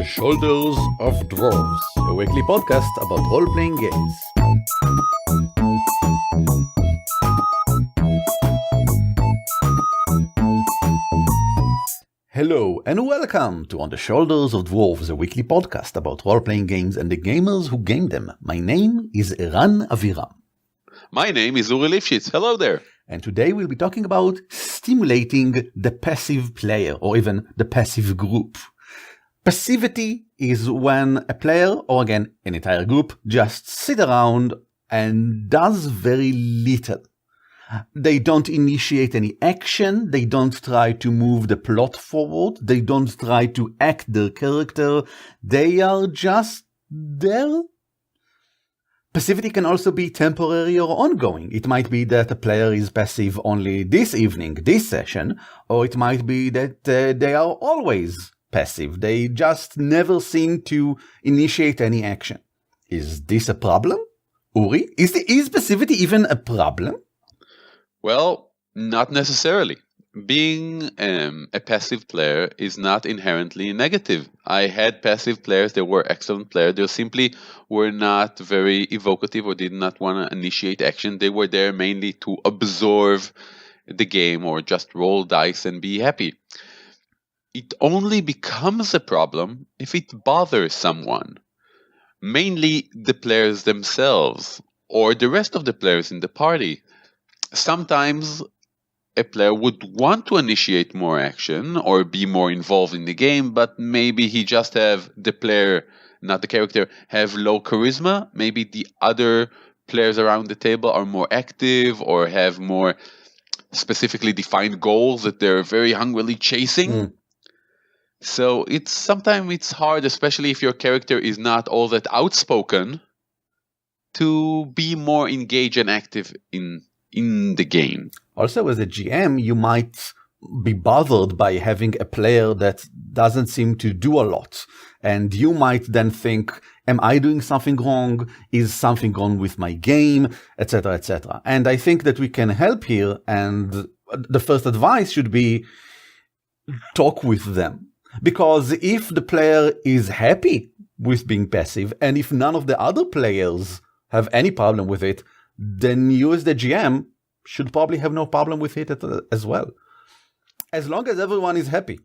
Shoulders of Dwarves, a weekly podcast about role-playing games. Hello and welcome to On the Shoulders of Dwarves, a weekly podcast about role-playing games and the gamers who game them. My name is Eran Aviram. My name is Uri Lifshitz. Hello there. And today we'll be talking about stimulating the passive player or even the passive group. Passivity is when a player, or again, an entire group, just sit around and does very little. They don't initiate any action, they don't try to move the plot forward, they don't try to act their character, they are just there. Passivity can also be temporary or ongoing. It might be that a player is passive only this evening, this session, or it might be that they are always passive. They just never seem to initiate any action. Is this a problem? Uri, is passivity even a problem? Well, not necessarily. Being a passive player is not inherently negative. I had passive players that were excellent players. They simply were not very evocative or did not want to initiate action. They were there mainly to absorb the game or just roll dice and be happy. It only becomes a problem if it bothers someone, mainly the players themselves or the rest of the players in the party. Sometimes a player would want to initiate more action or be more involved in the game, but maybe he just have the player, not the character, have low charisma. Maybe the other players around the table are more active or have more specifically defined goals that they're very hungrily chasing. So sometimes it's hard, especially if your character is not all that outspoken, to be more engaged and active in the game. Also, as a GM, you might be bothered by having a player that doesn't seem to do a lot. And you might then think, am I doing something wrong? Is something wrong with my game? Etc., etc. And I think that we can help here. And the first advice should be talk with them. Because if the player is happy with being passive, and if none of the other players have any problem with it, then you as the GM should probably have no problem with it as well. As long as everyone is happy.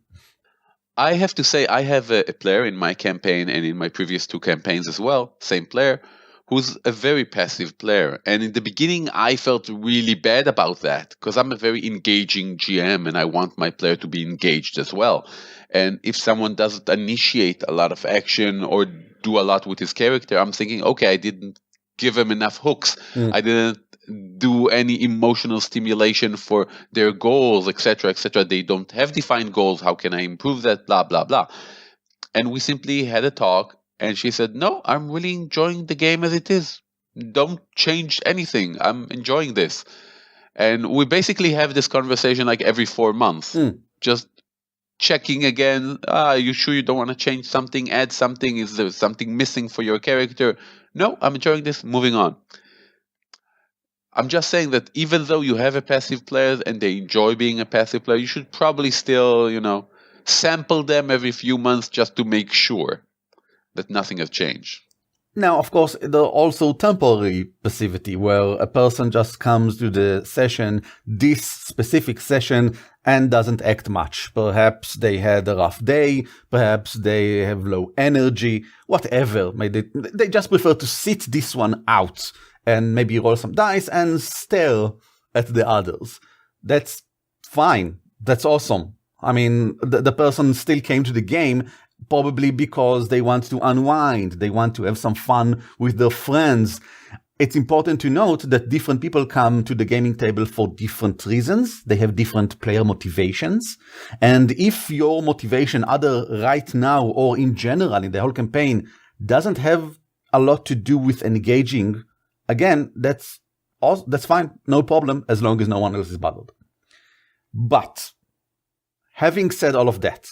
I have to say, I have a player in my campaign and in my previous two campaigns as well, same player, who's a very passive player. And in the beginning, I felt really bad about that because I'm a very engaging GM and I want my player to be engaged as well. And if someone doesn't initiate a lot of action or do a lot with his character, I'm thinking, okay, I didn't give him enough hooks. I didn't do any emotional stimulation for their goals, etc., etc. They don't have defined goals. How can I improve that? Blah, blah, blah. And we simply had a talk and she said, no, I'm really enjoying the game as it is. Don't change anything. I'm enjoying this. And we basically have this conversation like every 4 months, just checking again. You sure you don't want to change something, add something? Is there something missing for your character? No, I'm enjoying this. Moving on. I'm just saying that even though you have a passive player and they enjoy being a passive player, you should probably still, sample them every few months just to make sure that nothing has changed. Now, of course, there are also temporary passivity where a person just comes to the session, this specific session, and doesn't act much. Perhaps they had a rough day, perhaps they have low energy, whatever. Maybe they just prefer to sit this one out and maybe roll some dice and stare at the others. That's fine. That's awesome. I mean, the person still came to the game probably because they want to unwind. They want to have some fun with their friends. It's important to note that different people come to the gaming table for different reasons. They have different player motivations. And if your motivation, either right now or in general in the whole campaign, doesn't have a lot to do with engaging, again, that's fine. No problem, as long as no one else is bothered. But having said all of that,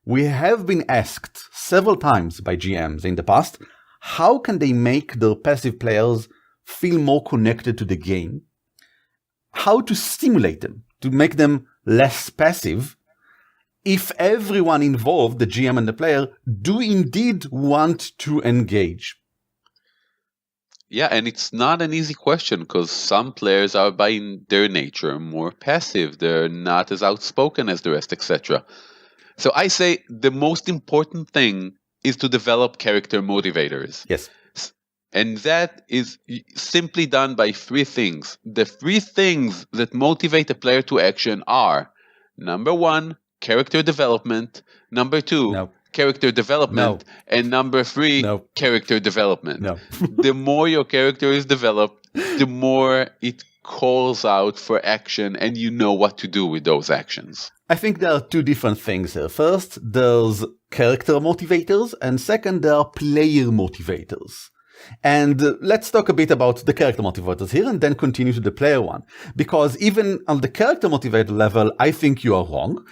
we have been asked several times by GMs in the past, how can they make their passive players feel more connected to the game? How to stimulate them, to make them less passive if everyone involved, the GM and the player, do indeed want to engage. Yeah, and it's not an easy question because some players are by their nature more passive. They're not as outspoken as the rest, etc. So I say the most important thing is to develop character motivators. Yes. And that is simply done by three things. The three things that motivate a player to action are, number one, character development, number two, character development, and number three, character development. The more your character is developed, the more it calls out for action and you know what to do with those actions. I think there are two different things here. First, there's character motivators, and second, there are player motivators. And let's talk a bit about the character motivators here and then continue to the player one. Because even on the character motivator level, I think you are wrong.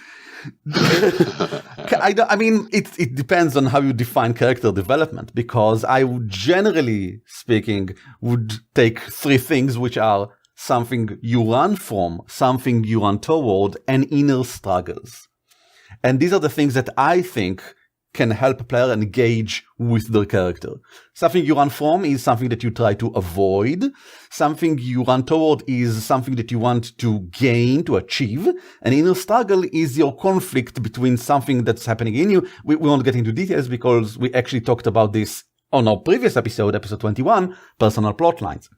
I mean, it depends on how you define character development, because I would, generally speaking, would take three things which are something you run from, something you run toward, and inner struggles. And these are the things that I think can help a player engage with their character. Something you run from is something that you try to avoid. Something you run toward is something that you want to gain, to achieve. An inner struggle is your conflict between something that's happening in you. We won't get into details because we actually talked about this on our previous episode, episode 21, personal plot lines.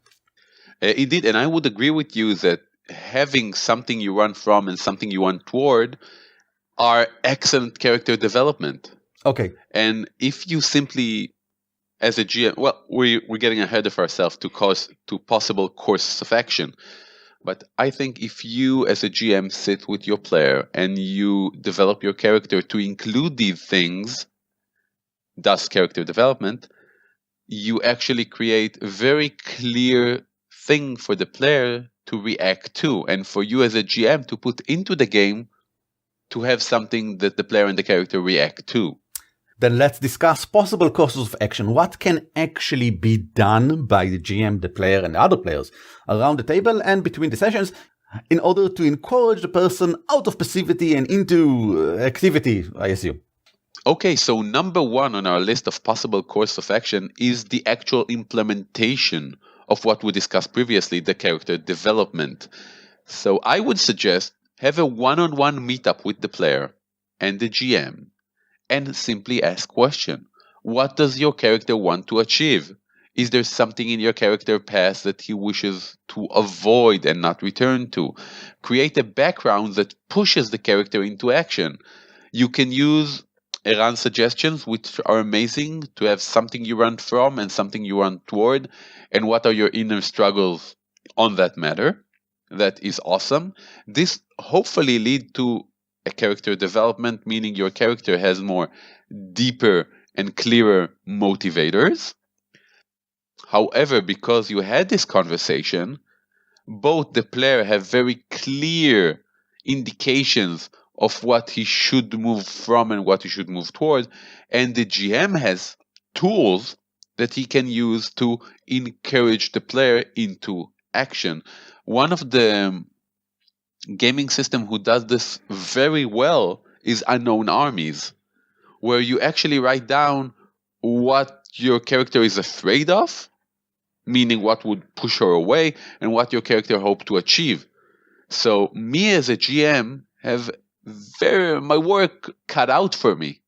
Indeed, and I would agree with you that having something you run from and something you run toward are excellent character development. Okay. And if you simply, as a GM, well, we're getting ahead of ourselves to possible courses of action. But I think if you, as a GM, sit with your player and you develop your character to include these things, thus character development, you actually create a very clear thing for the player to react to, and for you as a GM to put into the game to have something that the player and the character react to. Then let's discuss possible courses of action. What can actually be done by the GM, the player, and the other players around the table and between the sessions in order to encourage the person out of passivity and into activity, I assume? Okay, so number one on our list of possible courses of action is the actual implementation of what we discussed previously, the character development. So I would suggest have a one-on-one meetup with the player and the GM and simply ask question. What does your character want to achieve? Is there something in your character past that he wishes to avoid and not return to? Create a background that pushes the character into action. You can use Eran's suggestions, which are amazing, to have something you run from and something you run toward, and what are your inner struggles on that matter. That is awesome. This hopefully lead to a character development, meaning your character has more deeper and clearer motivators. However, because you had this conversation, both the player have very clear indications of what he should move from and what he should move toward, and the GM has tools that he can use to encourage the player into action. One of the gaming system who does this very well is Unknown Armies, where you actually write down what your character is afraid of, meaning what would push her away, and what your character hopes to achieve. So me as a GM have my work cut out for me.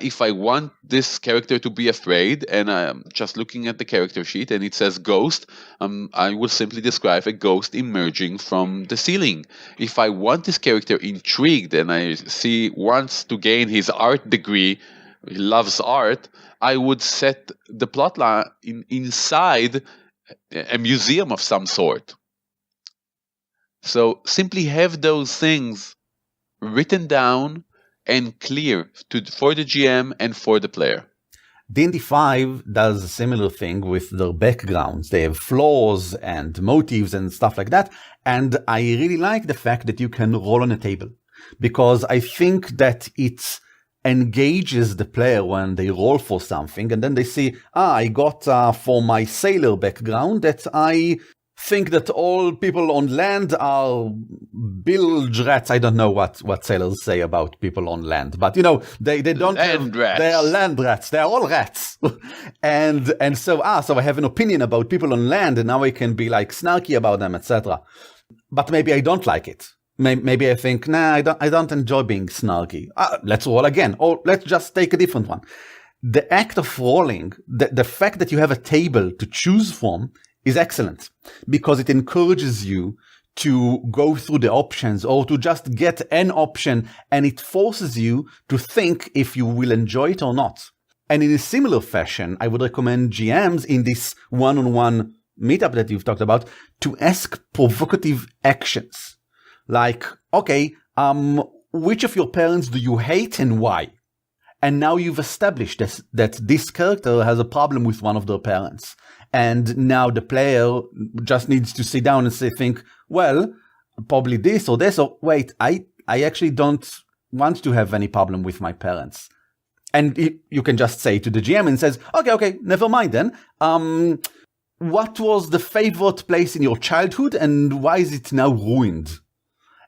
If I want this character to be afraid, and I'm just looking at the character sheet and it says ghost, I will simply describe a ghost emerging from the ceiling. If I want this character intrigued and I see wants to gain his art degree, he loves art, I would set the plotline inside a museum of some sort. So simply have those things written down and clear for the GM and for the player. D&D 5 does a similar thing with their backgrounds. They have flaws and motives and stuff like that. And I really like the fact that you can roll on a table, because I think that it engages the player when they roll for something and then they see, I got for my sailor background that I think that all people on land are bilge rats. I don't know what sailors say about people on land, but they don't Land rats. They are land rats. They are all rats. and so I have an opinion about people on land, and now I can be like snarky about them, etc. But maybe I don't like it. Maybe I think, nah, I don't enjoy being snarky. Let's roll again, or let's just take a different one. The act of rolling, the fact that you have a table to choose from, is excellent because it encourages you to go through the options or to just get an option, and it forces you to think if you will enjoy it or not. And in a similar fashion, I would recommend GMs in this one-on-one meetup that you've talked about to ask provocative actions. Like, okay, which of your parents do you hate and why? And now you've established that this character has a problem with one of their parents. And now the player just needs to sit down and think, well, probably this, or wait, I actually don't want to have any problem with my parents. And you can just say to the GM and says, okay, never mind then. What was the favorite place in your childhood and why is it now ruined?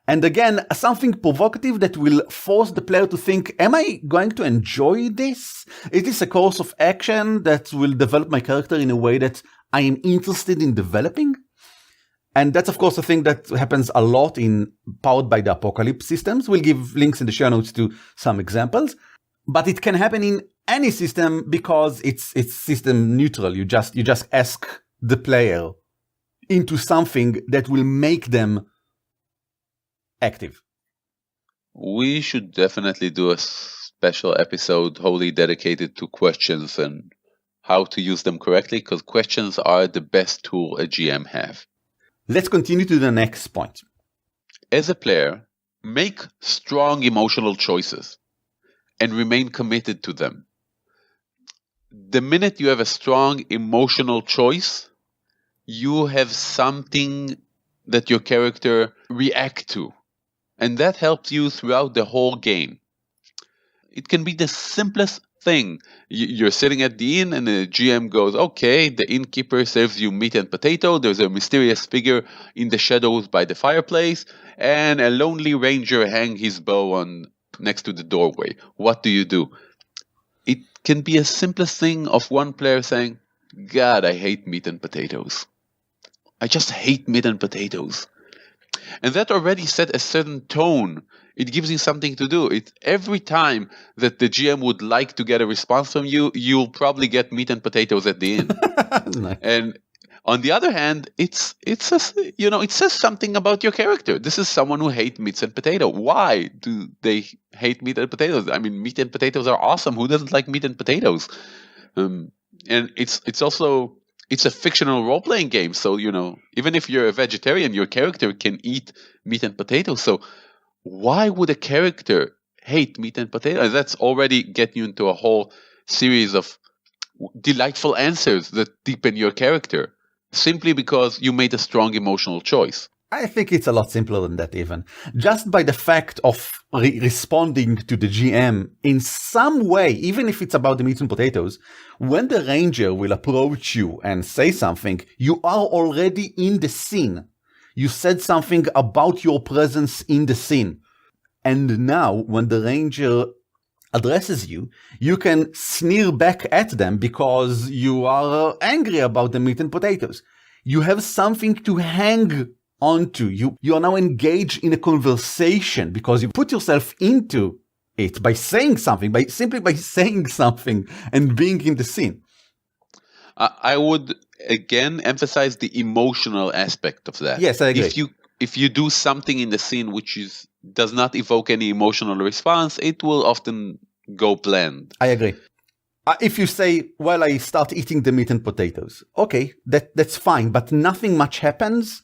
And again, something provocative that will force the player to think, am I going to enjoy this? Is this a course of action that will develop my character in a way that I am interested in developing? And that's, of course, a thing that happens a lot in Powered by the Apocalypse systems. We'll give links in the show notes to some examples. But it can happen in any system because it's system neutral. You just ask the player into something that will make them active. We should definitely do a special episode wholly dedicated to questions and how to use them correctly, because questions are the best tool a GM have. Let's continue to the next point. As a player, make strong emotional choices and remain committed to them. The minute you have a strong emotional choice, you have something that your character react to. And that helps you throughout the whole game. It can be the simplest thing. You're sitting at the inn and the GM goes, okay, the innkeeper serves you meat and potato. There's a mysterious figure in the shadows by the fireplace, and a lonely ranger hang his bow next to the doorway. What do? It can be a simplest thing of one player saying, God, I hate meat and potatoes. I just hate meat and potatoes. And that already set a certain tone. It gives you something to do. Every time that the GM would like to get a response from you, you'll probably get meat and potatoes at the end. Nice. And on the other hand, it says something about your character. This is someone who hates meats and potato. Why do they hate meat and potatoes? I mean, meat and potatoes are awesome. Who doesn't like meat and potatoes? And it's a fictional role-playing game, so, even if you're a vegetarian, your character can eat meat and potatoes. So why would a character hate meat and potatoes? That's already getting you into a whole series of delightful answers that deepen your character, simply because you made a strong emotional choice. I think it's a lot simpler than that even. Just by the fact of responding to the GM in some way, even if it's about the meat and potatoes, when the ranger will approach you and say something, you are already in the scene. You said something about your presence in the scene. And now, when the ranger addresses you, you can sneer back at them because you are angry about the meat and potatoes. You have something to hang onto. You are now engaged in a conversation because you put yourself into it by saying something, simply by saying something and being in the scene. I would again emphasize the emotional aspect of that. Yes, I agree. If you do something in the scene which does not evoke any emotional response, it will often go bland. I agree. If you say, well, I start eating the meat and potatoes, okay, that's fine, but nothing much happens.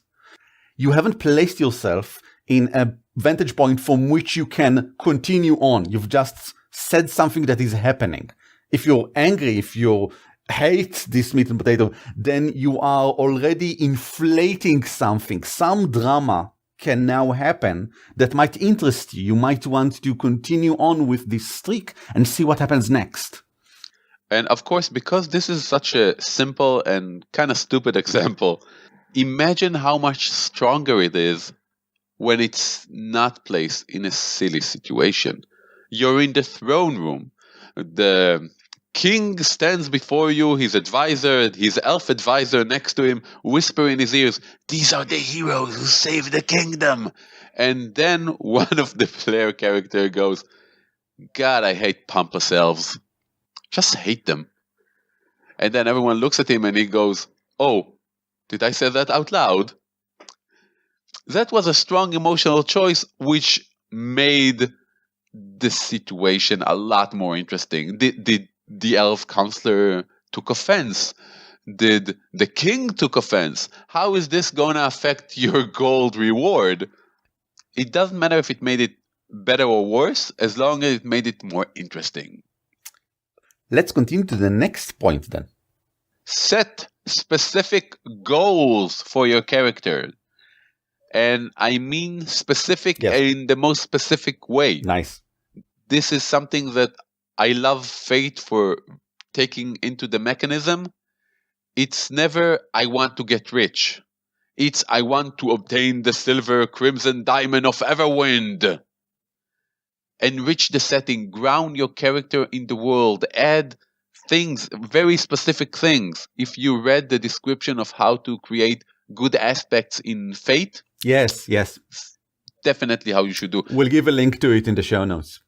You haven't placed yourself in a vantage point from which you can continue on. You've just said something that is happening. If you're angry, if you hate this meat and potato, then you are already inflating something. Some drama can now happen that might interest you. You might want to continue on with this streak and see what happens next. And of course, because this is such a simple and kind of stupid example, imagine how much stronger it is when it's not placed in a silly situation. You're in the throne room. The king stands before you, his advisor, his elf advisor next to him, whisper in his ears, "These are the heroes who save the kingdom." And then one of the player character goes, "God, I hate pompous elves. Just hate them." And then everyone looks at him and he goes, "Oh, did I say that out loud?" That was a strong emotional choice, which made the situation a lot more interesting. Did the elf counselor took offense? Did the king took offense? How is this going to affect your gold reward? It doesn't matter if it made it better or worse, as long as it made it more interesting. Let's continue to the next point then. Set specific goals for your character. And I mean specific in the most specific way. Nice. This is something that I love Fate for taking into the mechanism. It's never, "I want to get rich." It's, "I want to obtain the silver crimson diamond of Everwind." Enrich the setting, ground your character in the world, add things, very specific things. If you read the description of how to create good aspects in Fate, yes, definitely how you should do. We'll give a link to it in the show notes.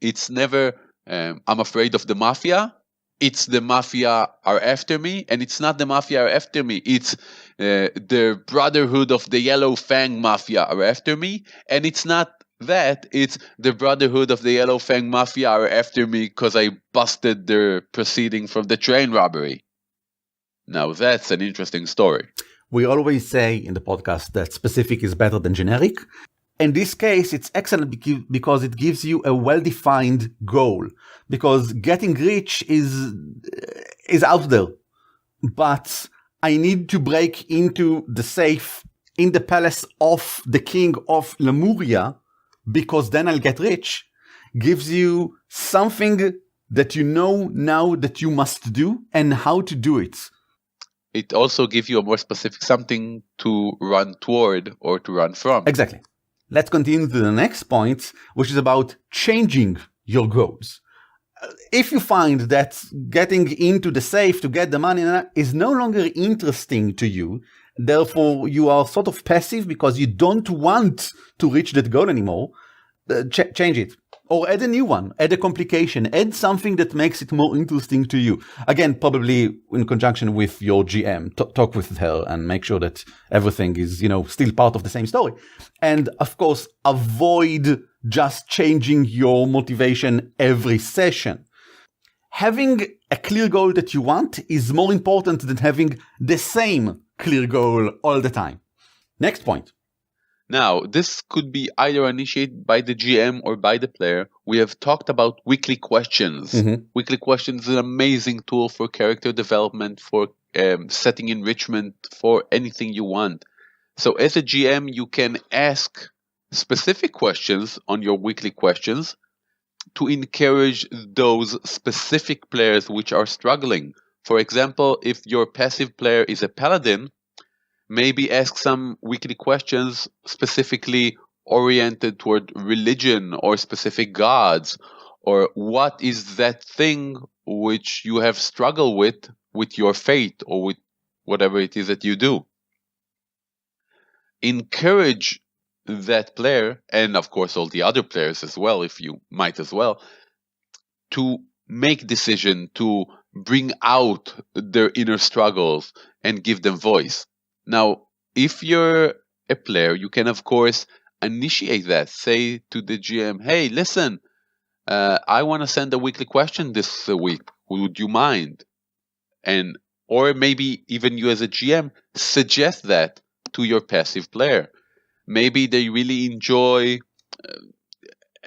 It's never, "I'm afraid of the mafia." It's, "the mafia are after me," and it's not the mafia are after me. It's the Brotherhood of the Yellow Fang Mafia are after me, and it's not that. It's the Brotherhood of the Yellow Fang Mafia are after me because I busted their proceeding from the train robbery. Now that's an interesting story. We always say in the podcast that specific is better than generic. In this case, it's excellent because it gives you a well-defined goal. Because getting rich is out there. But I need to break into the safe in the palace of the king of Lemuria, because then I'll get rich. Gives you something that you know now that you must do and how to do it. It also gives you a more specific something to run toward or to run from. Exactly. Let's continue to the next point, which is about changing your goals. If you find that getting into the safe to get the money is no longer interesting to you, therefore you are sort of passive because you don't want to reach that goal anymore, change it. Or add a new one, add a complication, add something that makes it more interesting to you. Again, probably in conjunction with your GM, talk with her and make sure that everything is, still part of the same story. And of course, avoid just changing your motivation every session. Having a clear goal that you want is more important than having the same clear goal all the time. Next point. Now, this could be either initiated by the GM or by the player. We have talked about weekly questions. Mm-hmm. Weekly questions is an amazing tool for character development, for setting enrichment, for anything you want. So as a GM, you can ask specific questions on your weekly questions to encourage those specific players which are struggling. For example, if your passive player is a paladin, maybe ask some weekly questions specifically oriented toward religion or specific gods, or what is that thing which you have struggled with your faith or with whatever it is that you do. Encourage that player, and of course all the other players as well, if you might as well, to make decision, to bring out their inner struggles and give them voice. Now, if you're a player, you can, of course, initiate that. Say to the GM, "Hey, listen, I want to send a weekly question this week. Would you mind?" Or maybe even you as a GM, suggest that to your passive player. Maybe they really enjoy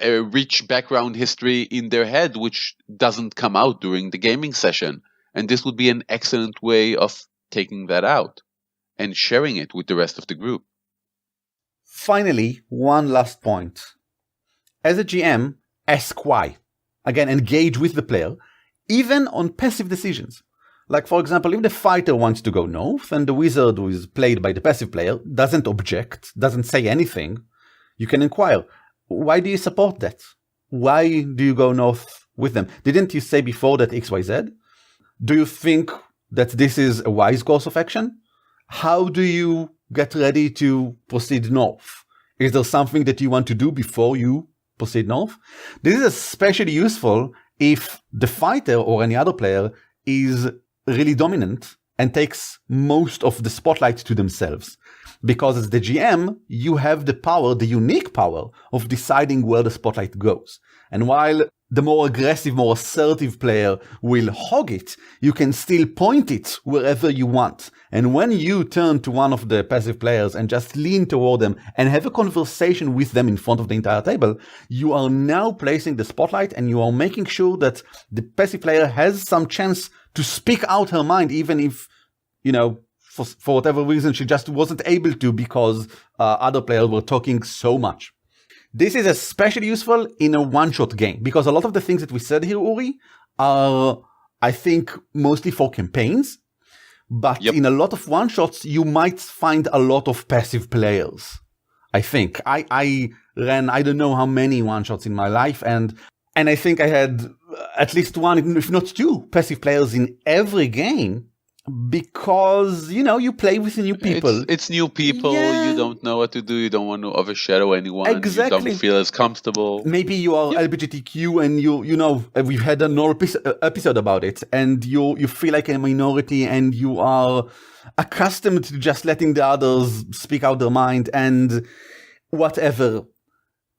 a rich background history in their head, which doesn't come out during the gaming session. And this would be an excellent way of taking that out and sharing it with the rest of the group. Finally, one last point. As a GM, ask why. Again, engage with the player, even on passive decisions. Like, for example, if the fighter wants to go north and the wizard, who is played by the passive player, doesn't object, doesn't say anything, you can inquire, why do you support that? Why do you go north with them? Didn't you say before that XYZ? Do you think that this is a wise course of action? How do you get ready to proceed north? Is there something that you want to do before you proceed north? This is especially useful if the fighter or any other player is really dominant and takes most of the spotlight to themselves. Because as the GM, you have the power, the unique power of deciding where the spotlight goes. And while the more aggressive, more assertive player will hog it, you can still point it wherever you want. And when you turn to one of the passive players and just lean toward them and have a conversation with them in front of the entire table, you are now placing the spotlight and you are making sure that the passive player has some chance to speak out her mind, even if, for whatever reason, she just wasn't able to because other players were talking so much. This is especially useful in a one-shot game, because a lot of the things that we said here, Uri, are, I think, mostly for campaigns. But in a lot of one-shots, you might find a lot of passive players, I think. I ran, I don't know how many one-shots in my life, and I think I had at least one, if not two, passive players in every game. Because, you play with new people. It's new people. Yeah. You don't know what to do. You don't want to overshadow anyone. Exactly. You don't feel as comfortable. Maybe you are LGBTQ and we've had an episode about it, and you feel like a minority and you are accustomed to just letting the others speak out their mind and whatever.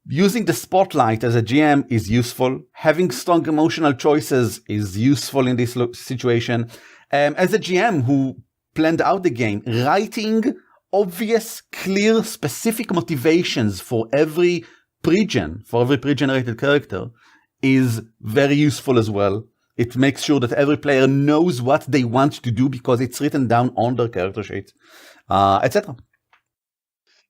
Using the spotlight as a GM is useful. Having strong emotional choices is useful in this situation. As a GM who planned out the game, writing obvious, clear, specific motivations for every pre-generated character is very useful as well. It makes sure that every player knows what they want to do because it's written down on their character sheet, etc.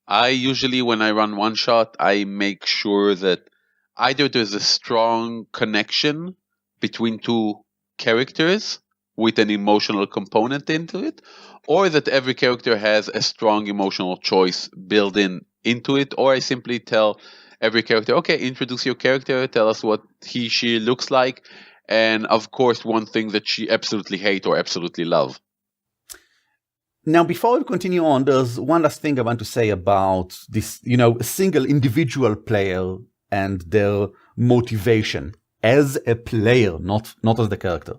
I usually, when I run one shot, I make sure that either there's a strong connection between two characters with an emotional component into it, or that every character has a strong emotional choice built into it, or I simply tell every character, okay, introduce your character, tell us what she looks like, and of course one thing that she absolutely hate or absolutely love. Now, before we continue on, there's one last thing I want to say about this, a single individual player and their motivation as a player, not as the character.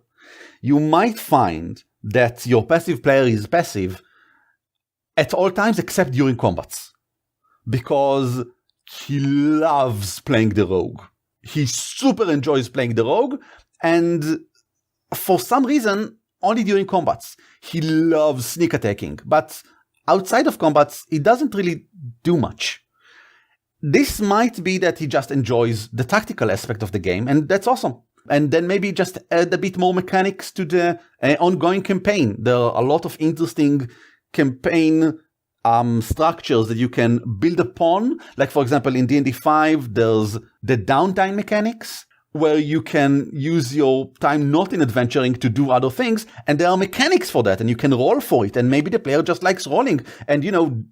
You might find that your passive player is passive at all times except during combats, because he loves playing the rogue. He super enjoys playing the rogue, and for some reason, only during combats. He loves sneak attacking, but outside of combats, he doesn't really do much. This might be that he just enjoys the tactical aspect of the game, and that's awesome. And then maybe just add a bit more mechanics to the ongoing campaign. There are a lot of interesting campaign structures that you can build upon. Like, for example, in D&D 5, there's the downtime mechanics, where you can use your time not in adventuring to do other things, and there are mechanics for that, and you can roll for it, and maybe the player just likes rolling, and,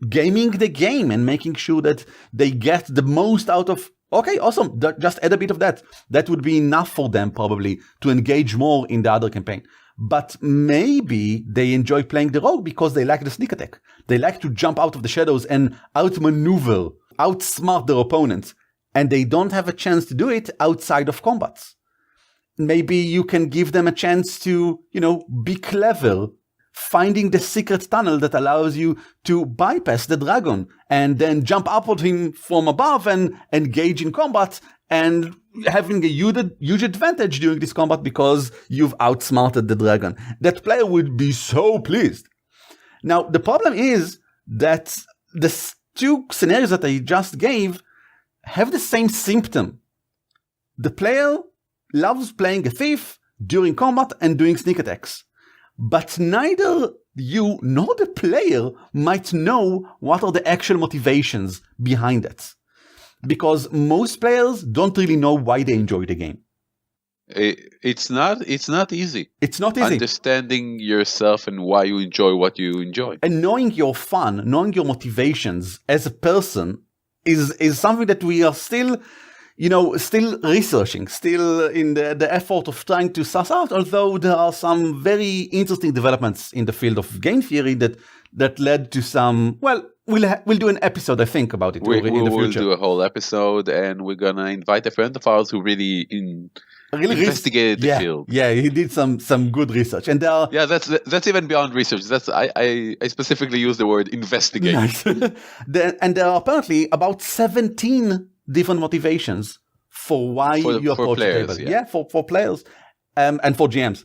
gaming the game and making sure that they get the most out of. Okay, awesome. Just add a bit of that. That would be enough for them, probably, to engage more in the other campaign. But maybe they enjoy playing the rogue because they like the sneak attack. They like to jump out of the shadows and outmaneuver, outsmart their opponents. And they don't have a chance to do it outside of combats. Maybe you can give them a chance to, be clever, finding the secret tunnel that allows you to bypass the dragon and then jump up on him from above and engage in combat and having a huge advantage during this combat because you've outsmarted the dragon. That player would be so pleased. Now, the problem is that the two scenarios that I just gave have the same symptom. The player loves playing a thief during combat and doing sneak attacks. But neither you nor the player might know what are the actual motivations behind it. Because most players don't really know why they enjoy the game. It's not easy. It's not easy. Understanding yourself and why you enjoy what you enjoy. And knowing your fun, knowing your motivations as a person is something that we are still researching, still in the effort of trying to suss out, although there are some very interesting developments in the field of game theory that led to some, well, we'll do an episode, I think, about it in the future. We'll do a whole episode, and we're going to invite a friend of ours who really investigated the field. Yeah, he did some good research. And there are... Yeah, that's even beyond research. I specifically use the word investigate. Nice. And there are apparently about 17 different motivations for why you approach the table. Yeah, for players and for GMs.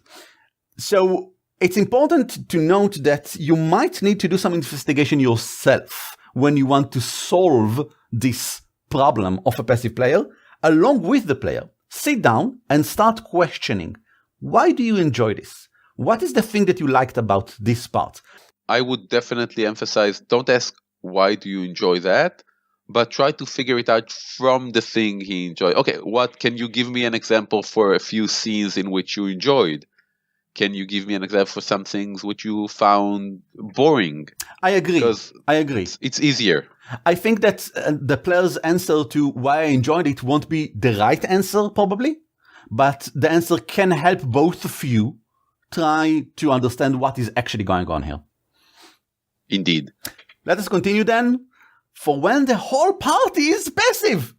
So it's important to note that you might need to do some investigation yourself when you want to solve this problem of a passive player along with the player. Sit down and start questioning. Why do you enjoy this? What is the thing that you liked about this part? I would definitely emphasize, don't ask why do you enjoy that, but try to figure it out from the thing he enjoyed. Okay, what can you give me an example for a few scenes in which you enjoyed? Can you give me an example for some things which you found boring? I agree. It's easier. I think that the player's answer to why I enjoyed it won't be the right answer, probably, but the answer can help both of you try to understand what is actually going on here. Indeed. Let us continue then for when the whole party is passive.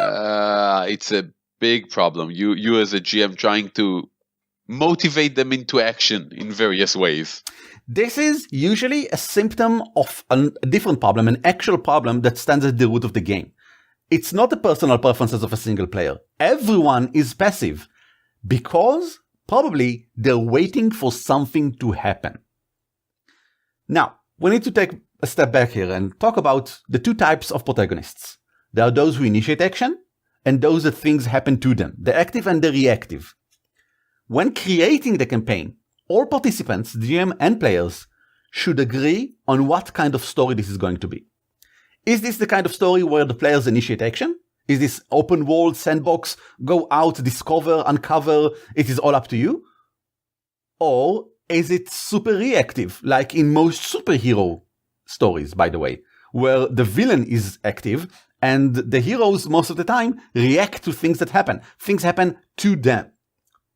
It's a big problem. You as a GM trying to motivate them into action in various ways. This is usually a symptom of a different problem, an actual problem that stands at the root of the game. It's not the personal preferences of a single player. Everyone is passive because probably they're waiting for something to happen. Now, we need to take a step back here and talk about the two types of protagonists. There are those who initiate action and those that things happen to them, the active and the reactive. When creating the campaign, all participants, GM and players, should agree on what kind of story this is going to be. Is this the kind of story where the players initiate action? Is this open world sandbox, go out, discover, uncover, it is all up to you? Or is it super reactive, like in most superhero stories, by the way, where the villain is active and the heroes most of the time react to things that happen. Things happen to them.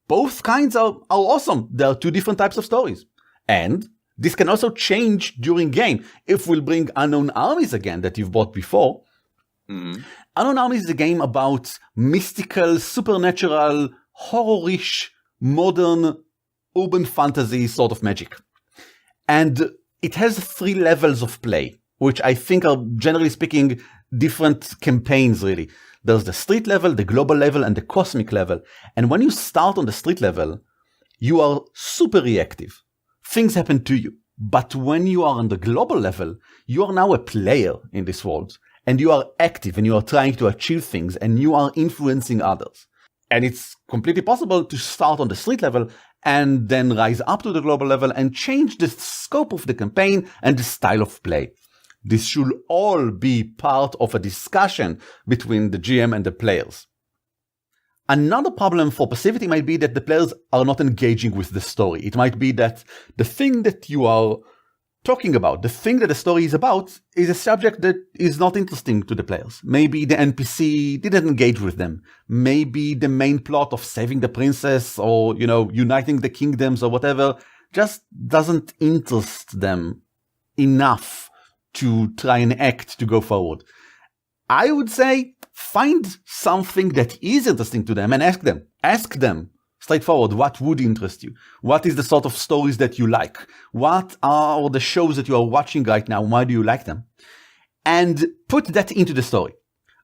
Both kinds are awesome. There are two different types of stories. And this can also change during game. If we'll bring Unknown Armies again that you've bought before. Mm-hmm. Unknown Armies is a game about mystical, supernatural, horror-ish, modern, urban fantasy sort of magic. And it has 3 levels of play, which I think are, generally speaking, different campaigns, really. There's the street level, the global level, and the cosmic level. And when you start on the street level, you are super reactive. Things happen to you. But when you are on the global level, you are now a player in this world. And you are active, and you are trying to achieve things, and you are influencing others. And it's completely possible to start on the street level and then rise up to the global level and change the scope of the campaign and the style of play. This should all be part of a discussion between the GM and the players. Another problem for passivity might be that the players are not engaging with the story. It might be that the thing that you are talking about, the thing that the story is about, is a subject that is not interesting to the players. Maybe the NPC didn't engage with them. Maybe the main plot of saving the princess or, uniting the kingdoms or whatever just doesn't interest them enough to try and act to go forward. I would say find something that is interesting to them and ask them. Ask them straightforward, what would interest you? What is the sort of stories that you like? What are the shows that you are watching right now? Why do you like them? And put that into the story.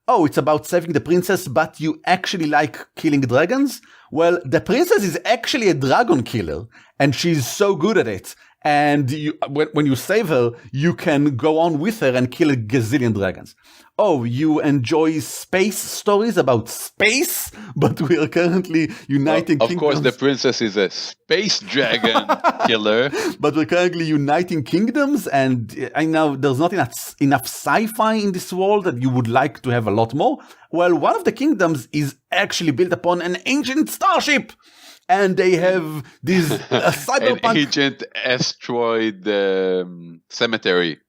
Oh, it's about saving the princess, but you actually like killing dragons? Well, the princess is actually a dragon killer, and she's so good at it. And when you save her, you can go on with her and kill a gazillion dragons. oh, you enjoy space stories about space, but we are currently uniting Of kingdoms. course, the princess is a space dragon killer. But we're currently uniting kingdoms, and I know there's not enough sci-fi in this world that you would like to have a lot more. Well, one of the kingdoms is actually built upon an ancient starship, and they have this cyberpunk... An ancient asteroid cemetery.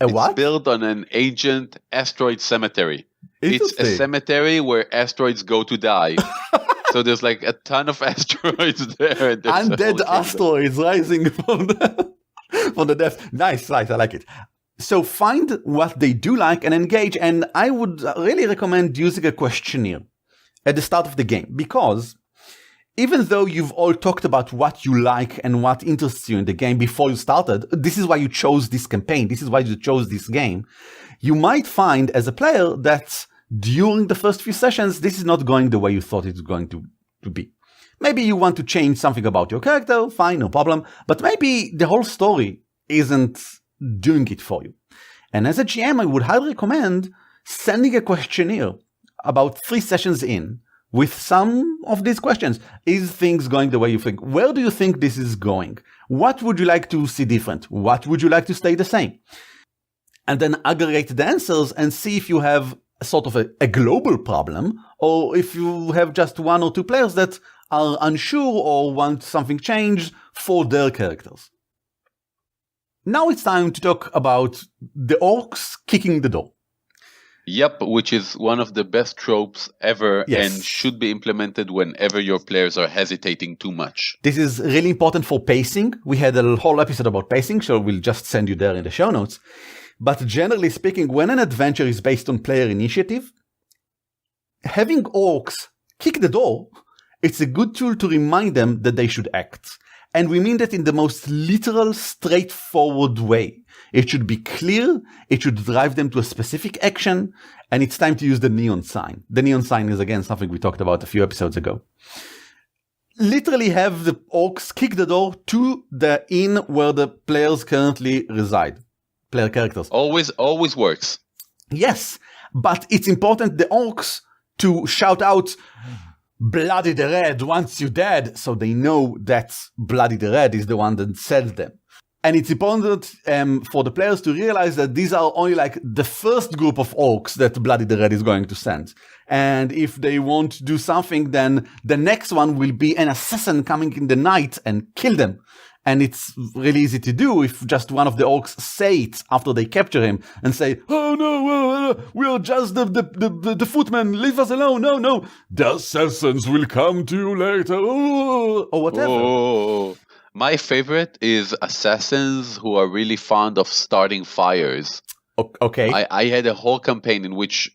A what? It's built on an ancient asteroid cemetery. It's a cemetery where asteroids go to die. So there's like a ton of asteroids there. And undead asteroids rising from the depths. Nice, I like it. So find what they do like and engage. And I would really recommend using a questionnaire at the start of the game, because even though you've all talked about what you like and what interests you in the game before you started, this is why you chose this campaign, this is why you chose this game, you might find as a player that during the first few sessions, this is not going the way you thought it was going to be. Maybe you want to change something about your character, fine, no problem, but maybe the whole story isn't doing it for you. And as a GM, I would highly recommend sending a questionnaire about 3 sessions in, with some of these questions. Is things going the way you think? Where do you think this is going? What would you like to see different? What would you like to stay the same? And then aggregate the answers and see if you have sort of a global problem, or if you have just 1 or 2 players that are unsure or want something changed for their characters. Now it's time to talk about the orcs kicking the door. Yep, which is one of the best tropes ever, yes, and should be implemented whenever your players are hesitating too much. This is really important for pacing. We had a whole episode about pacing, so we'll just send you there in the show notes. But generally speaking, when an adventure is based on player initiative, having orcs kick the door, it's a good tool to remind them that they should act. And we mean that in the most literal, straightforward way. It should be clear, it should drive them to a specific action, and it's time to use the neon sign. The neon sign is, again, something we talked about a few episodes ago. Literally have the orcs kick the door to the inn where the players currently reside. Player characters. Always works. Yes, but it's important the orcs to shout out, "Bloody the Red wants you dead," so they know that Bloody the Red is the one that said them. And it's important for the players to realize that these are only like the first group of orcs that Bloody the Red is going to send. And if they want to do something, then the next one will be an assassin coming in the night and kill them. And it's really easy to do if just one of the orcs say it after they capture him and say, "Oh no, we are just the footmen, leave us alone, no, the assassins will come to you later," or whatever. Oh. My favorite is assassins who are really fond of starting fires. Okay. I had a whole campaign in which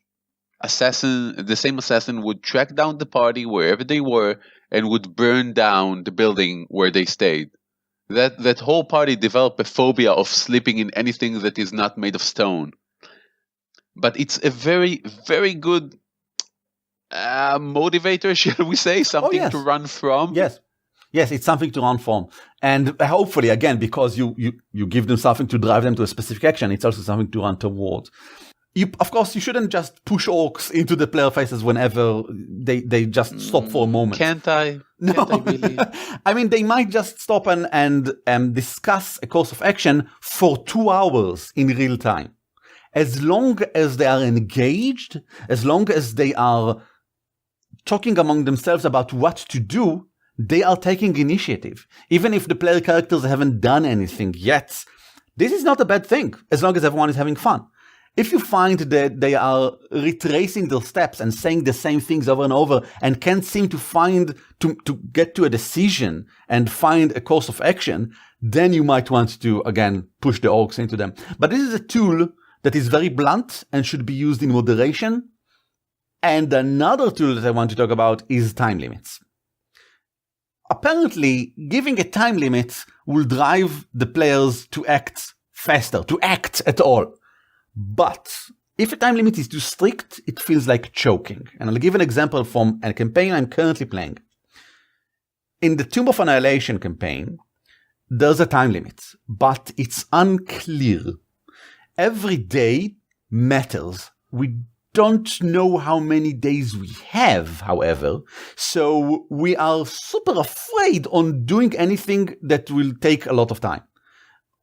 the same assassin would track down the party wherever they were and would burn down the building where they stayed. That whole party developed a phobia of sleeping in anything that is not made of stone. But it's a very, very good motivator, shall we say? Something to run from. Yes, it's something to run from. And hopefully, again, because you give them something to drive them to a specific action, it's also something to run toward. Of course, you shouldn't just push orcs into the player faces whenever they just stop for a moment. Can't I? No. Can't I really? I mean, they might just stop and discuss a course of action for 2 hours in real time. As long as they are engaged, as long as they are talking among themselves about what to do, they are taking initiative. Even if the player characters haven't done anything yet, this is not a bad thing, as long as everyone is having fun. If you find that they are retracing their steps and saying the same things over and over and can't seem to get to a decision and find a course of action, then you might want to, again, push the orcs into them. But this is a tool that is very blunt and should be used in moderation. And another tool that I want to talk about is time limits. Apparently, giving a time limit will drive the players to act faster, to act at all. But if a time limit is too strict, it feels like choking. And I'll give an example from a campaign I'm currently playing. In the Tomb of Annihilation campaign, there's a time limit, but it's unclear. Every day matters We don't know how many days we have, however, so we are super afraid on doing anything that will take a lot of time.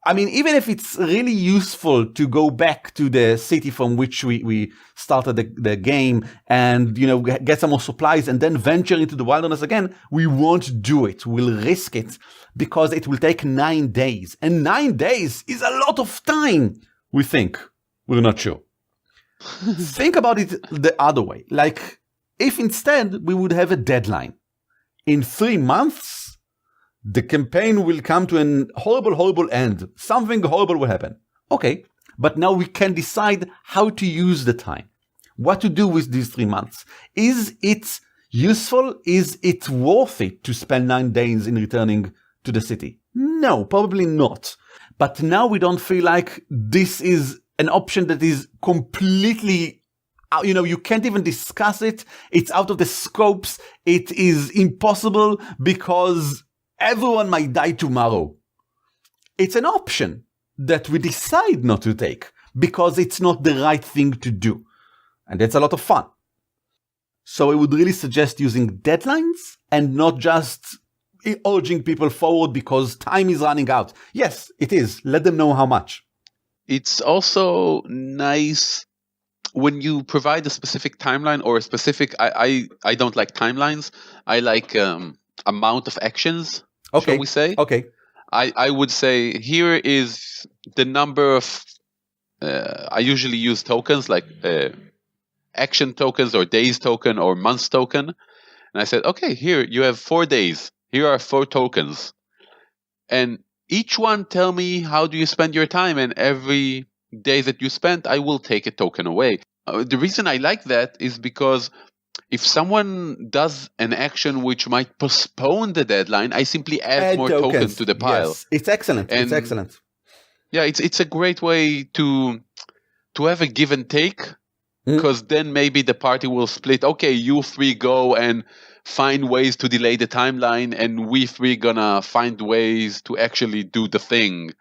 I mean, even if it's really useful to go back to the city from which we started the game and, get some more supplies and then venture into the wilderness again, we won't do it. We'll risk it because it will take 9 days. And 9 days is a lot of time, we think. We're not sure. Think about it the other way. Like, if instead we would have a deadline. In 3 months, the campaign will come to an horrible, horrible end. Something horrible will happen. Okay, but now we can decide how to use the time. What to do with these 3 months. Is it useful? Is it worth it to spend 9 days in returning to the city? No, probably not. But now we don't feel like this is an option that is completely, you can't even discuss it. It's out of the scopes. It is impossible because everyone might die tomorrow. It's an option that we decide not to take because it's not the right thing to do. And that's a lot of fun. So I would really suggest using deadlines and not just urging people forward because time is running out. Yes, it is. Let them know how much. It's also nice when you provide a specific timeline or a specific, I don't like timelines. I like amount of actions, shall we say. Okay. I would say here is the number of, I usually use tokens like action tokens or days token or months token. And I said, okay, here you have 4 days. Here are 4 tokens. And each one tell me how do you spend your time, and every day that you spent, I will take a token away. The reason I like that is because if someone does an action which might postpone the deadline, I simply add more tokens to the pile. Yes, it's excellent. It's excellent. Yeah, it's a great way to have a give and take, because then maybe the party will split. Okay, you 3 go and find ways to delay the timeline, and we 3 gonna find ways to actually do the thing.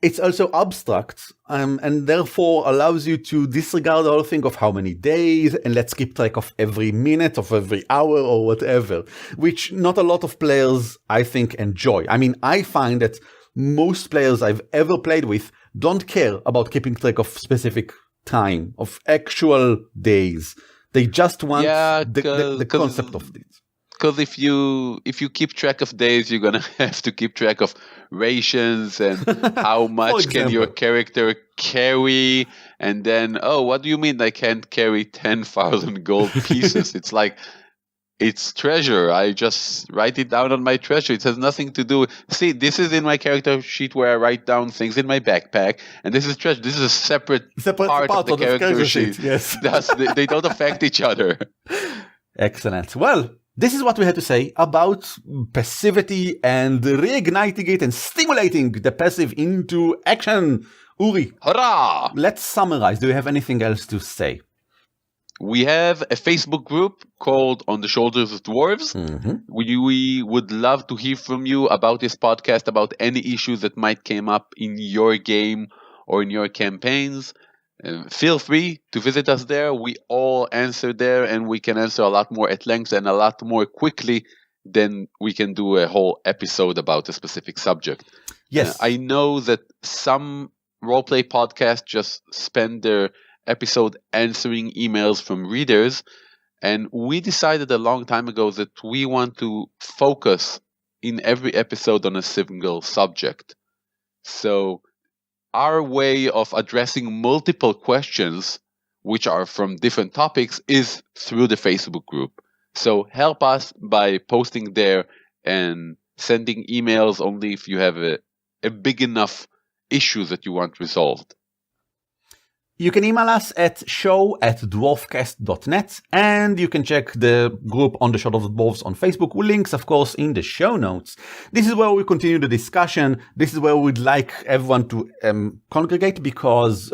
It's also abstract, and therefore allows you to disregard the whole thing of how many days, and let's keep track of every minute, of every hour, or whatever, which not a lot of players, I think, enjoy. I mean, I find that most players I've ever played with don't care about keeping track of specific time, of actual days. They just want the concept of it. Because if you keep track of days, you're gonna have to keep track of rations and how much can your character carry, and then what do you mean I can't carry 10,000 gold pieces? It's like, it's treasure. I just write it down on my treasure. It has nothing to do. See, this is in my character sheet where I write down things in my backpack, and this is treasure. This is a separate part of the character sheet. Yes, they don't affect each other. Excellent. Well, this is what we had to say about passivity and reigniting it and stimulating the passive into action. Uri, hurrah! Let's summarize. Do you have anything else to say? We have a Facebook group called On the Shoulders of Dwarves. We would love to hear from you about this podcast, about any issues that might come up in your game or in your campaigns. Feel free to visit us there. We all answer there, and we can answer a lot more at length and a lot more quickly than we can do a whole episode about a specific subject. Yes. I know that some roleplay podcasts just spend their episode answering emails from readers, and we decided a long time ago that we want to focus in every episode on a single subject. So our way of addressing multiple questions, which are from different topics, is through the Facebook group. So help us by posting there and sending emails only if you have a big enough issue that you want resolved. You can email us at show@dwarfcast.net, and you can check the group On the Shoulders of Dwarves on Facebook, with links, of course, in the show notes. This is where we continue the discussion. This is where we'd like everyone to congregate, because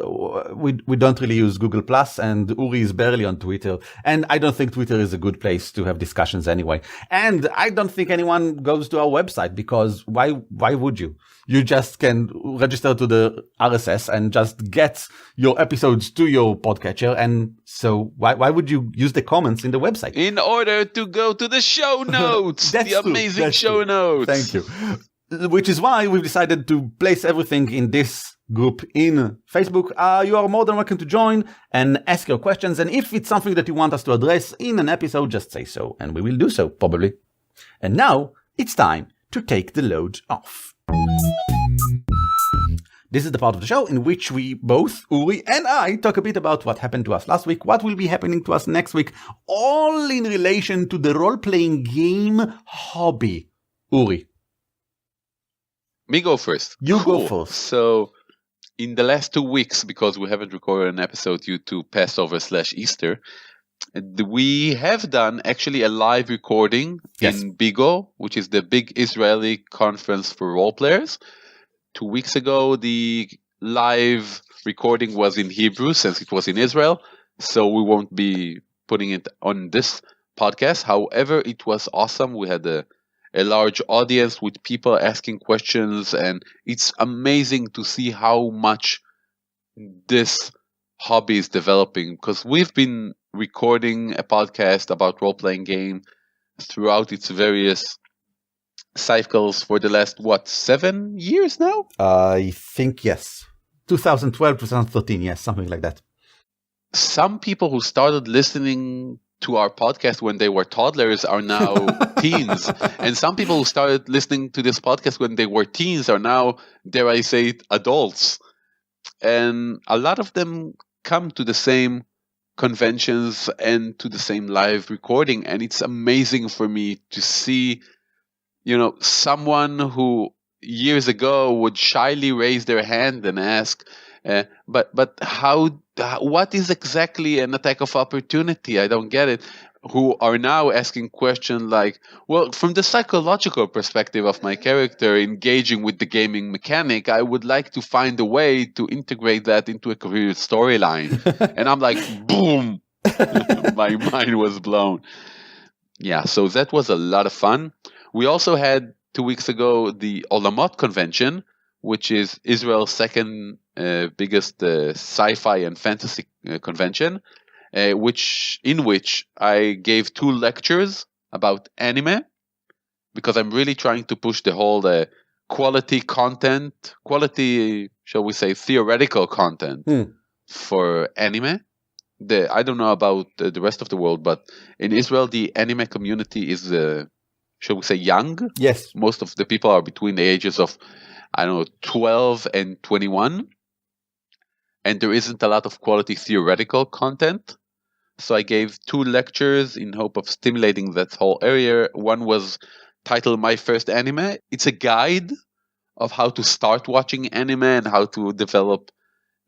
we don't really use Google+, and Uri is barely on Twitter, and I don't think Twitter is a good place to have discussions anyway. And I don't think anyone goes to our website, because why would you? You just can register to the RSS and just get your episode episodes to your podcatcher. And so why would you use the comments in the website? In order to go to the show notes, the amazing show notes. Thank you. Which is why we've decided to place everything in this group in Facebook. You are more than welcome to join and ask your questions. And if it's something that you want us to address in an episode, just say so. And we will do so, probably. And now it's time to take the load off. This is the part of the show in which we both, Uri and I, talk a bit about what happened to us last week, what will be happening to us next week, all in relation to the role-playing game hobby. Uri. Me go first. You go first. So, in the last 2 weeks, because we haven't recorded an episode due to Passover/Easter, we have done actually a live recording in Bigo, which is the big Israeli conference for role players. 2 weeks ago, the live recording was in Hebrew since it was in Israel, so we won't be putting it on this podcast. However, it was awesome. We had a large audience with people asking questions, and it's amazing to see how much this hobby is developing, because we've been recording a podcast about role-playing game throughout its various cycles for the last, 7 years now? I think, yes. 2012, 2013, yes, something like that. Some people who started listening to our podcast when they were toddlers are now teens. And some people who started listening to this podcast when they were teens are now, dare I say it, adults. And a lot of them come to the same conventions and to the same live recording. And it's amazing for me to see, someone who years ago would shyly raise their hand and ask, but what is exactly an attack of opportunity? I don't get it. Who are now asking questions like, well, from the psychological perspective of my character engaging with the gaming mechanic, I would like to find a way to integrate that into a coherent storyline. And I'm like, boom, my mind was blown. Yeah, so that was a lot of fun. We also had 2 weeks ago the Olamot convention, which is Israel's second biggest sci-fi and fantasy convention, in which I gave 2 lectures about anime, because I'm really trying to push the whole quality, shall we say, theoretical content for anime. I don't know about the rest of the world, but in Israel, the anime community is, shall we say, young? Yes. Most of the people are between the ages of, 12 and 21. And there isn't a lot of quality theoretical content. So I gave 2 lectures in hope of stimulating that whole area. One was titled My First Anime. It's a guide of how to start watching anime and how to develop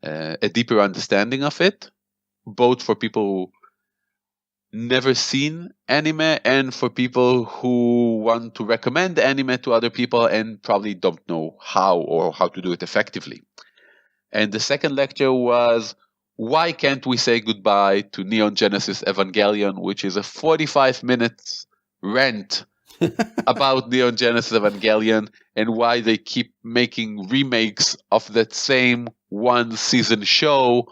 a deeper understanding of it, both for people who never seen anime and for people who want to recommend anime to other people and probably don't know how to do it effectively. And the second lecture was, why can't we say goodbye to Neon Genesis Evangelion, which is a 45 minutes rant about Neon Genesis Evangelion and why they keep making remakes of that same one season show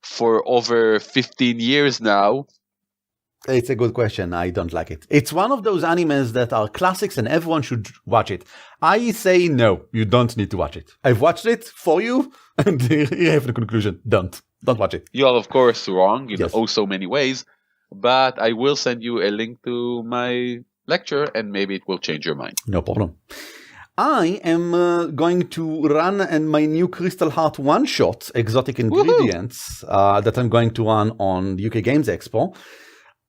for over 15 years now. It's a good question. I don't like it. It's one of those animes that are classics and everyone should watch it. I say no, you don't need to watch it. I've watched it for you and you have the conclusion. Don't watch it. You are, of course, wrong in Yes. so many ways, but I will send you a link to my lecture and maybe it will change your mind. No problem. I am going to run my new Crystal Heart one-shot, Exotic Ingredients, that I'm going to run on the UK Games Expo.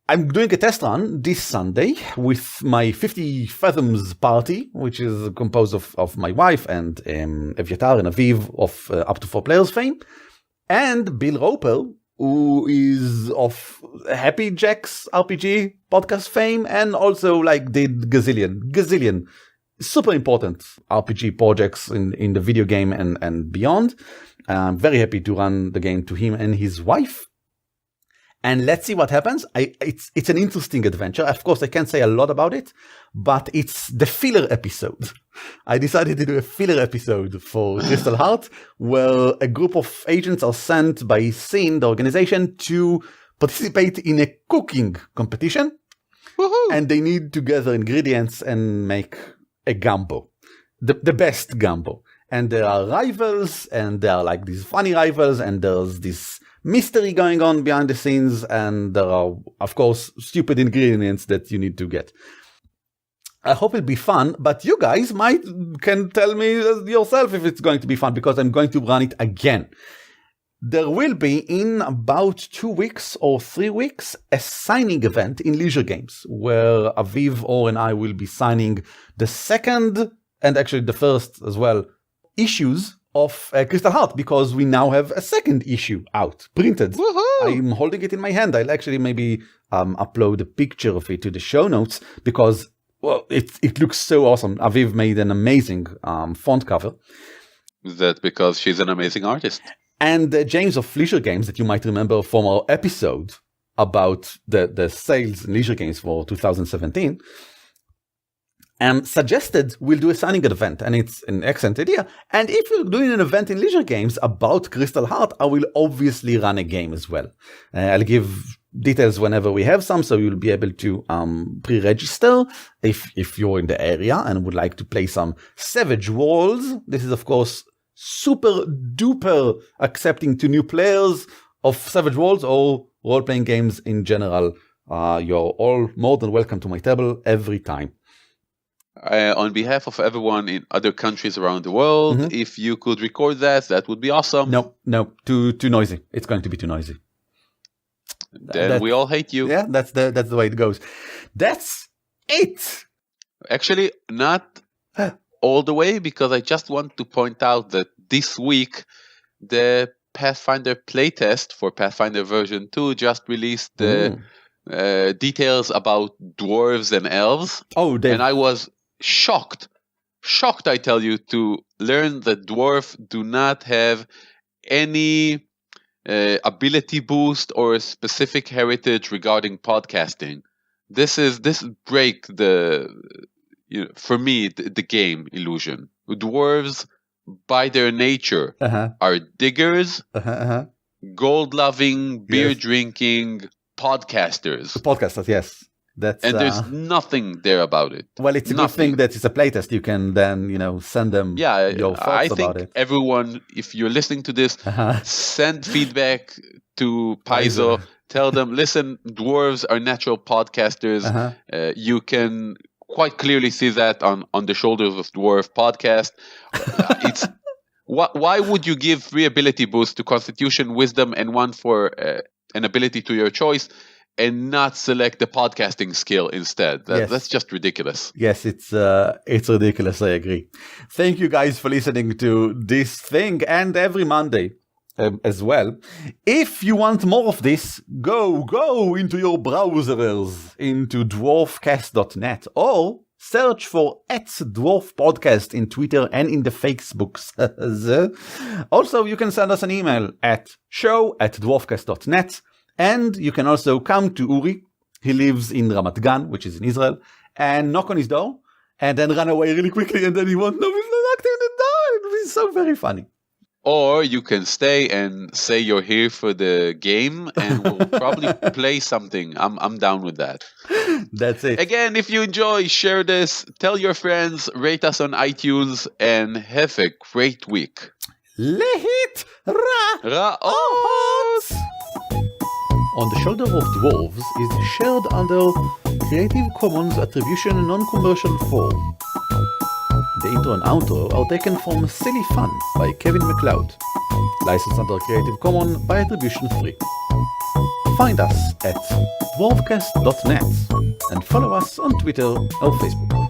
I'm doing a test run this Sunday with my 50 Fathoms party, which is composed of my wife and Evyatar and Aviv of Up to 4 Players fame, and Bill Roper, who is of Happy Jacks RPG podcast fame and also did gazillion super important RPG projects in the video game and beyond. I'm very happy to run the game to him and his wife. And let's see what happens. It's an interesting adventure. Of course, I can't say a lot about it, but it's the filler episode. I decided to do a filler episode for Crystal Heart, where a group of agents are sent by SIN, the organization, to participate in a cooking competition. Woohoo! And they need to gather ingredients and make a gumbo, the best gumbo. And there are rivals, and there are like these funny rivals, and there's this mystery going on behind the scenes, and there are, of course, stupid ingredients that you need to get. I hope it'll be fun, but you guys can tell me yourself if it's going to be fun, because I'm going to run it again. There will be, in about 2 weeks or 3 weeks, a signing event in Leisure Games, where Aviv, Or, and I will be signing the second, and actually the first as well, issues of Crystal Heart, because we now have a second issue out, printed. Woohoo! I'm holding it in my hand. I'll actually maybe upload a picture of it to the show notes, because, well, it looks so awesome. Aviv made an amazing font cover. Is that because she's an amazing artist? And James of Leisure Games, that you might remember from our episode about the sales in Leisure Games for 2017, suggested we'll do a signing event, and it's an excellent idea. And if you're doing an event in Leisure Games about Crystal Heart, I will obviously run a game as well. I'll give details whenever we have some, so you'll be able to pre-register if you're in the area and would like to play some Savage Worlds. This is, of course, super duper accepting to new players of Savage Worlds or role-playing games in general. You're all more than welcome to my table every time. On behalf of everyone in other countries around the world, if you could record that would be awesome. No, too noisy. It's going to be too noisy. Then we all hate you. Yeah, that's the way it goes. That's it. Actually, not all the way, because I just want to point out that this week the Pathfinder playtest for Pathfinder version 2 just released the details about Dwarves and Elves. Oh, and I was shocked, I tell you, to learn that Dwarf do not have any ability boost or a specific heritage regarding podcasting. This break for me the game illusion. Dwarves, by their nature, are diggers, gold-loving, beer-drinking podcasters. Podcasters, yes. And there's nothing there about it. Well, it's a good thing that it's a playtest. You can then, send them your thoughts about it. Everyone, if you're listening to this, send feedback to Paizo. Tell them, listen, dwarves are natural podcasters. You can quite clearly see that on the Shoulders of Dwarf podcast. Why would you give 3 ability boosts to Constitution, Wisdom, and 1 for an ability to your choice, and not select the podcasting skill instead? That's just ridiculous. Yes, it's ridiculous. I agree. Thank you guys for listening to this thing, and every Monday as well. If you want more of this, go into your browsers, into dwarfcast.net, or search for @dwarfpodcast in Twitter and in the Facebooks. Also, you can send us an email at show@dwarfcast.net. And you can also come to Uri. He lives in Ramat Gan, which is in Israel, and knock on his door, and then run away really quickly, and then he won't know he's knocked on the door. It will be so very funny. Or you can stay and say you're here for the game, and we'll probably play something. I'm down with that. That's it. Again, if you enjoy, share this, tell your friends, rate us on iTunes, and have a great week. Lehit Ra'ot! On the Shoulder of Dwarves is shared under Creative Commons Attribution Non-Commercial form. The intro and outro are taken from Silly Fun by Kevin MacLeod, licensed under Creative Commons by Attribution 3. Find us at dwarfcast.net and follow us on Twitter or Facebook.